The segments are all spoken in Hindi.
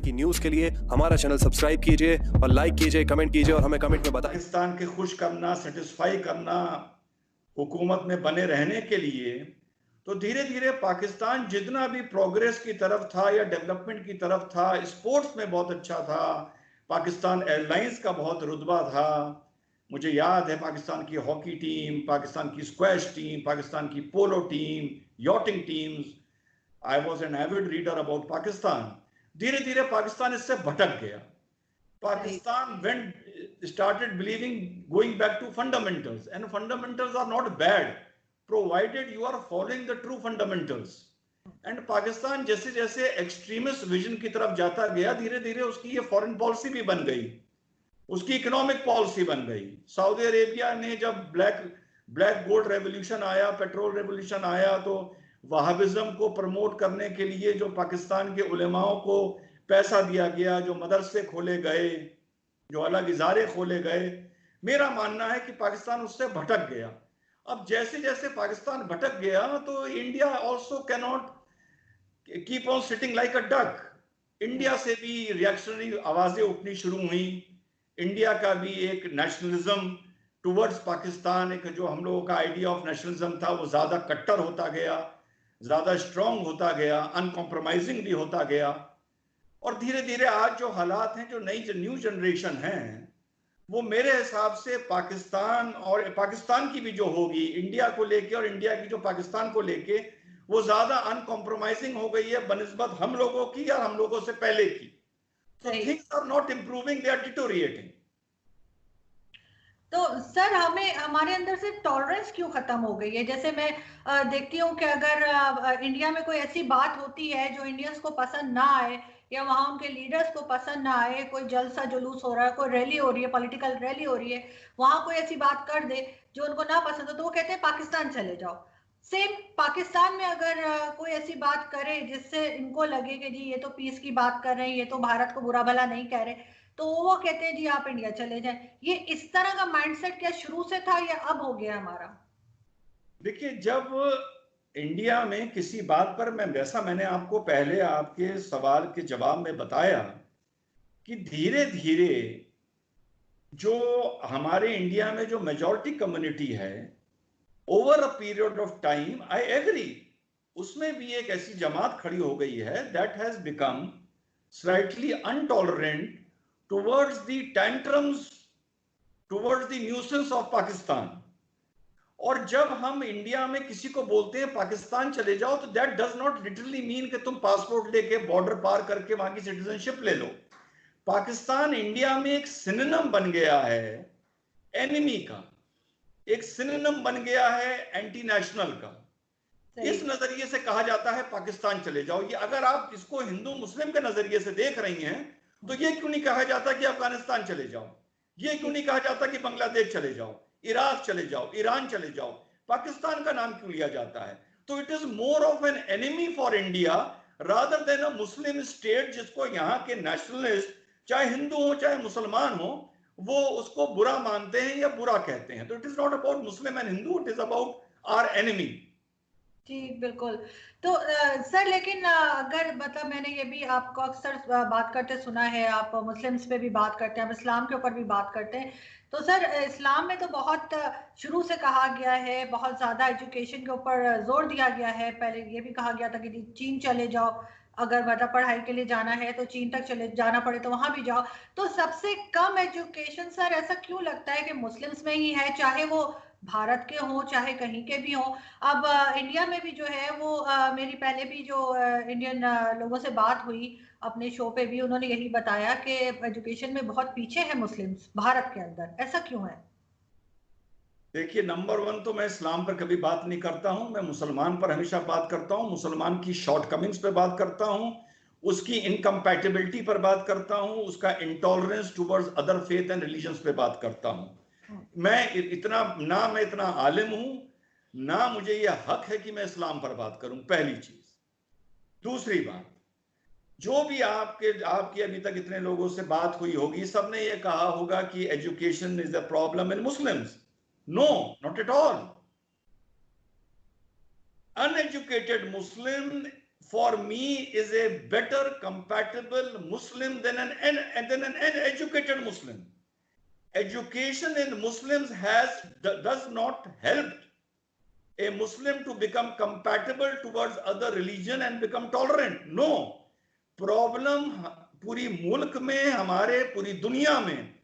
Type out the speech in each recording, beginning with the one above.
की न्यूज के लिए हमारा चैनल सब्सक्राइब कीजिए और लाइक कीजिए, कमेंट कीजिए और हमें कमेंट में बताएं। पाकिस्तान के खुश करना, सेटिस्फाई करना हुकूमत में बने रहने के लिए, तो धीरे धीरे पाकिस्तान जितना भी प्रोग्रेस की तरफ था या डेवलपमेंट की तरफ था, स्पोर्ट्स में बहुत अच्छा था, पाकिस्तान एयरलाइंस का बहुत रुतबा था। मुझे याद है पाकिस्तान की हॉकी टीम, पाकिस्तान की स्क्वैश टीम, पाकिस्तान की polo team, yachting teams. I was an avid reader about Pakistan. धीरे धीरे पाकिस्तान इससे भटक गया। Pakistan started believing going back to fundamentals, and fundamentals are not bad provided you are following the true fundamentals. And Pakistan जैसे जैसे एक्सट्रीमिस्ट विजन की तरफ जाता गया, धीरे धीरे उसकी ये फॉरेन पॉलिसी भी बन गई, उसकी इकोनॉमिक पॉलिसी बन गई। सऊदी अरेबिया ने जब ब्लैक गोल्ड रेवोल्यूशन आया, पेट्रोल रेवोल्यूशन आया, तो वहाबिज्म को प्रमोट करने के लिए जो पाकिस्तान के उलेमाओं को पैसा दिया गया, जो मदरसे खोले गए, जो अलग इदारे खोले गए, मेरा मानना है कि पाकिस्तान उससे भटक गया। अब जैसे जैसे पाकिस्तान भटक गया तो India also can not keep on sitting like a duck. India से भी रिएक्शनरी आवाजें उठनी शुरू हुई। इंडिया का भी एक नेशनलिज्म टुवर्ड्स पाकिस्तान, एक जो हम लोगों का आइडिया ऑफ नेशनलिज्म था, वो ज्यादा कट्टर होता गया, ज्यादा स्ट्रांग होता गया, अनकॉम्प्रोमाइजिंग भी होता गया। और धीरे धीरे आज जो हालात हैं, जो न्यू जनरेशन है, वो मेरे हिसाब से पाकिस्तान और पाकिस्तान की भी जो होगी इंडिया को लेके, और इंडिया की जो पाकिस्तान को लेके, वो ज्यादा अनकॉम्प्रोमाइजिंग हो गई है बनिस्बत हम लोगों की और हम लोगों से पहले की। तो things are not improving, they are deteriorating. तो सर, हमें हमारे अंदर से टॉलरेंस क्यों खत्म हो गई है? जैसे मैं देखती हूँ कि अगर इंडिया में कोई ऐसी बात होती है जो इंडियंस को पसंद ना आए या वहाँ उनके लीडर्स को पसंद ना आए, कोई जलसा जुलूस हो रहा है, कोई रैली हो रही है, पॉलिटिकल रैली हो रही है, वहां कोई ऐसी बात कर दे जो उनको ना पसंद हो, तो वो कहते हैं पाकिस्तान चले जाओ। सेम पाकिस्तान में अगर कोई ऐसी बात करे जिससे इनको लगे कि जी ये तो पीस की बात कर रहे हैं, ये तो भारत को बुरा भला नहीं कह रहे, तो वो कहते हैं जी आप इंडिया चले जाएं। ये इस तरह का माइंडसेट क्या शुरू से था या अब हो गया हमारा? देखिए, जब इंडिया में किसी बात पर, मैंने आपको पहले आपके सवाल के जवाब में बताया कि धीरे धीरे जो हमारे इंडिया में जो मेजॉरिटी कम्युनिटी है, over a period of time, I agree, उसमें भी एक ऐसी जमात खड़ी हो गई है that has become slightly intolerant towards the tantrums, towards the nuisance of Pakistan. और जब हम इंडिया में किसी को बोलते हैं पाकिस्तान चले जाओ, तो that does not literally mean कि तुम पासपोर्ट लेके बॉर्डर पार करके वहां की सिटीजनशिप ले लो। पाकिस्तान इंडिया में एक सिनोनिम बन गया है एनिमी का, एक सिनोनिम बन गया है एंटी नेशनल का। इस नजरिए से कहा जाता है पाकिस्तान चले जाओ। ये अगर आप इसको हिंदू मुस्लिम के नजरिए से देख रही हैं, तो ये क्यों नहीं कहा जाता कि अफगानिस्तान चले जाओ? ये क्यों नहीं कहा जाता कि बांग्लादेश चले जाओ, इराक चले जाओ, ईरान चले जाओ? पाकिस्तान का नाम क्यों लिया जाता है? तो it is more of an enemy for India rather than a Muslim state, जिसको यहाँ के नेशनलिस्ट, चाहे हिंदू हो चाहे मुसलमान हो, वो उसको बुरा मानते हैं या बुरा कहते हैं। तो it is not about Muslim and Hindu, it is about our enemy. जी बिल्कुल। तो सर, लेकिन अगर मतलब मैंने ये भी आपको अक्सर बात करते सुना है, आप मुस्लिम्स पे भी बात करते हैं, आप इस्लाम के ऊपर भी बात करते हैं, तो सर इस्लाम में तो बहुत शुरू से कहा गया है, बहुत ज़्यादा एजुकेशन के ऊपर जोर दिया गया है। पहले ये भी कहा गया था कि चीन चले जाओ, अगर मतलब पढ़ाई के लिए जाना है तो चीन तक चले जाना पड़े तो वहां भी जाओ। तो सबसे कम एजुकेशन सर ऐसा क्यों लगता है कि मुस्लिम्स में ही है, चाहे वो भारत के हों चाहे कहीं के भी हों? अब इंडिया में भी जो है वो मेरी पहले भी जो इंडियन लोगों से बात हुई अपने शो पे भी, उन्होंने यही बताया कि एजुकेशन में बहुत पीछे है मुस्लिम्स भारत के अंदर। ऐसा क्यों है? देखिए, नंबर वन तो मैं इस्लाम पर कभी बात नहीं करता हूं, मैं मुसलमान पर हमेशा बात करता हूं, मुसलमान की शॉर्टकमिंग्स पर बात करता हूं, उसकी इनकम्पैटिबिलिटी पर बात करता हूं, उसका intolerance towards other faith and religions पे बात करता हूं। मैं इतना आलिम हूं, ना मुझे यह हक है कि मैं इस्लाम पर बात करूं, पहली चीज। दूसरी बात, जो भी आपकी अभी तक इतने लोगों से बात हुई होगी, सबने ये कहा होगा कि education is a problem in Muslims. No, not at all. Uneducated Muslim for me is a better compatible Muslim than an educated Muslim. Education in Muslims does not help a Muslim to become compatible towards other religion and become tolerant. No. Problem पूरी मुल्क में, हमारे पूरी दुनिया में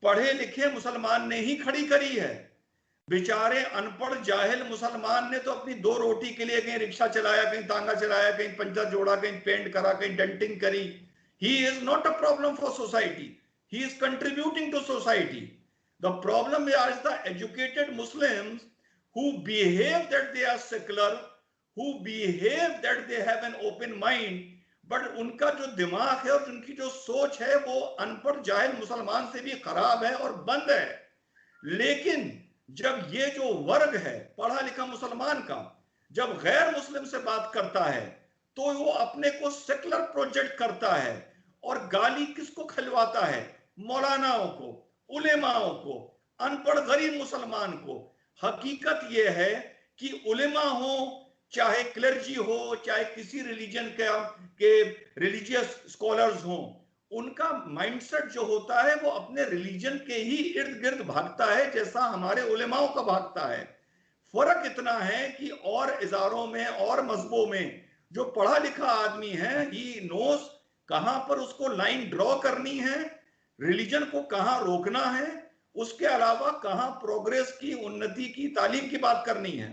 पढ़े लिखे मुसलमान ने ही खड़ी करी है। बेचारे अनपढ़ जाहिल मुसलमान ने तो अपनी दो रोटी के लिए कहीं रिक्शा चलाया, कहीं तांगा चलाया, कहीं पंचर जोड़ा, कहीं पेंट करा, कहीं डेंटिंग करी। He is not a problem for society, he is contributing to society. The problem is the educated Muslims who behave that they are secular, who behave that they have an open mind, but उनका जो दिमाग है और उनकी जो सोच है वो अनपढ़ जाहिल मुसलमान से भी खराब है और बंद है। लेकिन जब ये जो वर्ग है पढ़ा लिखा मुसलमान का, जब गैर मुस्लिम से बात करता है तो वो अपने को सेकुलर प्रोजेक्ट करता है और गाली किसको खिलवाता है? मौलानाओं को, उलेमाओं को, अनपढ़ गरीब मुसलमान को। हकीकत यह है कि उलेमा हो, चाहे क्लर्जी हो, चाहे किसी रिलीजन के रिलीजियस स्कॉलर्स हो, उनका माइंडसेट जो होता है वो अपने रिलीजन के ही इर्द गिर्द भागता है, जैसा हमारे उलेमाओं का भागता है। फर्क इतना है कि और इजारों में और मजहबों में जो पढ़ा लिखा आदमी है, ही नोस कहां पर उसको लाइन ड्रॉ करनी है, रिलीजन को कहां रोकना है, उसके अलावा कहां प्रोग्रेस की, उन्नति की, तालीम की बात करनी है।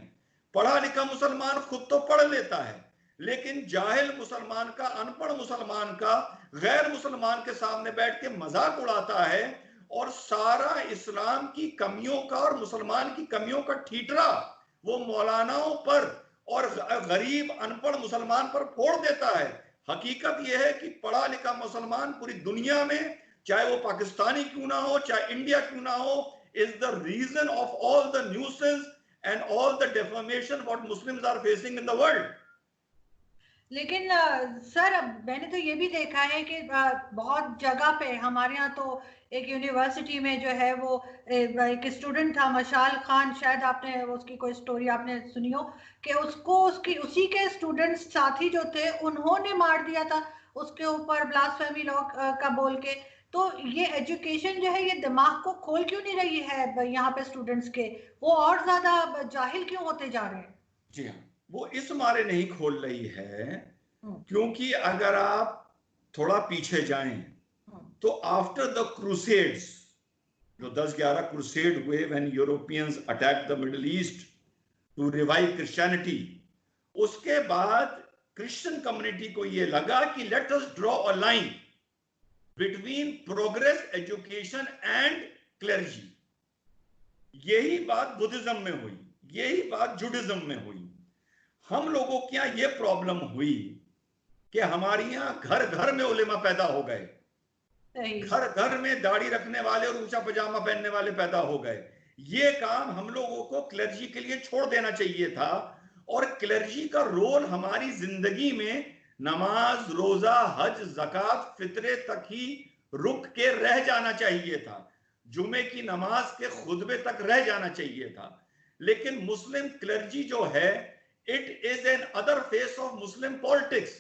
पढ़ा लिखा मुसलमान खुद तो पढ़ लेता है, लेकिन जाहिल मुसलमान का, अनपढ़ मुसलमान का गैर मुसलमान के सामने बैठ के मजाक उड़ाता है और सारा इस्लाम की कमियों का और मुसलमान की कमियों का ठीठरा वो मौलानाओं पर और गरीब अनपढ़ मुसलमान पर फोड़ देता है। हकीकत यह है कि पढ़ा लिखा मुसलमान पूरी दुनिया में, चाहे वो पाकिस्तानी क्यों ना हो, चाहे इंडिया क्यों ना हो, is the reason of all the nuisance and all the defamation what Muslims are facing in the world. लेकिन सर मैंने तो ये भी देखा है कि बहुत जगह पे, हमारे यहाँ तो एक यूनिवर्सिटी में जो है वो एक स्टूडेंट था मशाल खान, शायद आपने उसकी कोई स्टोरी आपने सुनी हो, कि उसको उसी के स्टूडेंट्स साथी जो थे उन्होंने मार दिया था उसके ऊपर ब्लास्फेमी लॉ का बोल के। तो ये एजुकेशन जो है ये दिमाग को खोल क्यों नहीं रही है यहाँ पे स्टूडेंट्स के? वो और ज्यादा जाहिल क्यों होते जा रहे हैं? जी हाँ, वो इस मारे नहीं खोल रही है क्योंकि अगर आप थोड़ा पीछे जाएं तो आफ्टर द क्रूसेड्स, जो 10-11 क्रूसेड हुए, when Europeans attack the Middle East to revive Christianity, उसके बाद क्रिश्चियन कम्युनिटी को ये लगा कि let us draw a line between progress, education and clergy. यही बात बुद्धिज्म में हुई, यही बात जुडिज्म में हुई। हम लोगों के यहाँ ये प्रॉब्लम हुई कि हमारे यहाँ घर घर में उलेमा पैदा हो गए, घर घर में दाढ़ी रखने वाले और ऊंचा पजामा पहनने वाले पैदा हो गए। ये काम हम लोगों को क्लर्जी के लिए छोड़ देना चाहिए था और क्लर्जी का रोल हमारी जिंदगी में नमाज, रोजा, हज, ज़कात, फितरे तक ही रुक के रह जाना चाहिए था, जुमे की नमाज के खुतबे तक रह जाना चाहिए था। लेकिन मुस्लिम क्लर्जी जो है, it is an other face of Muslim politics,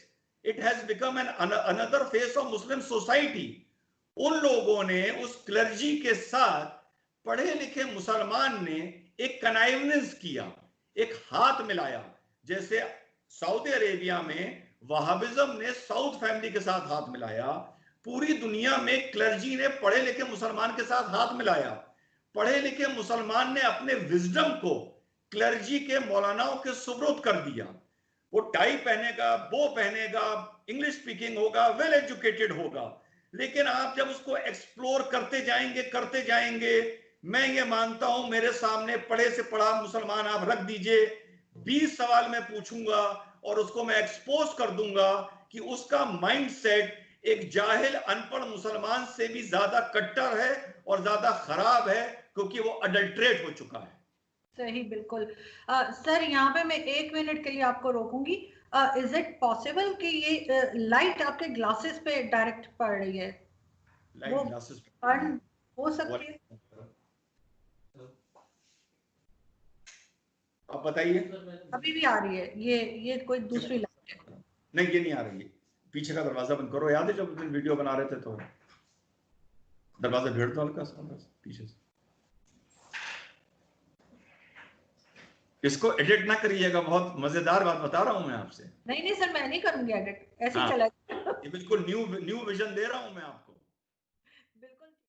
it has become an another face of Muslim society. उन लोगों ने, उस क्लर्जी के साथ पढ़े लिखे मुसलमान ने एक कनाइवनेंस किया, एक हाथ मिलाया। जैसे सऊदी अरेबिया में वहाबिज्म ने साउद फैमिली के साथ हाथ मिलाया, पूरी दुनिया में क्लर्जी ने पढ़े लिखे मुसलमान के साथ हाथ मिलाया। पढ़े लिखे मुसलमान ने अपने विजडम को क्लर्जी के मौलानाओं के सुपुर्द कर दिया। वो टाई पहनेगा, बो पहनेगा, इंग्लिश स्पीकिंग होगा, वेल एजुकेटेड होगा, लेकिन आप जब उसको एक्सप्लोर करते जाएंगे, मैं ये मानता हूं मेरे सामने पढ़े से पढ़ा मुसलमान आप रख दीजिए, 20 सवाल मैं पूछूंगा और उसको मैं एक्सपोज कर दूंगा कि उसका माइंडसेट एक जाहिल अनपढ़ मुसलमान से भी ज्यादा कट्टर है और ज्यादा खराब है, क्योंकि वो अडल्ट्रेट हो चुका है। सही, बिल्कुल। सर यहाँ पे मैं 1 मिनट के लिए आपको रोकूंगी। इज इट पॉसिबल कि ये लाइट आपके ग्लासेस पे डायरेक्ट पड़ रही है? लाइट ग्लासेस हो सकती है? आप बताइए। अभी भी आ रही है ये कोई दूसरी लाइट है? नहीं ये नहीं आ रही है, पीछे का दरवाजा बंद करो, याद है जब दिन वीडियो बना रहे थे तो दरवाजा भेड़ दो हल्का सा बस पीछे से। इसको एडिट ना करिएगा, बहुत मजेदार बात बता रहा हूं मैं आपसे। नहीं नहीं सर, मैं नहीं करूंगी एडिट, ऐसे ही हाँ, चला ये बिल्कुल न्यू विजन दे रहा हूं मैं आपको।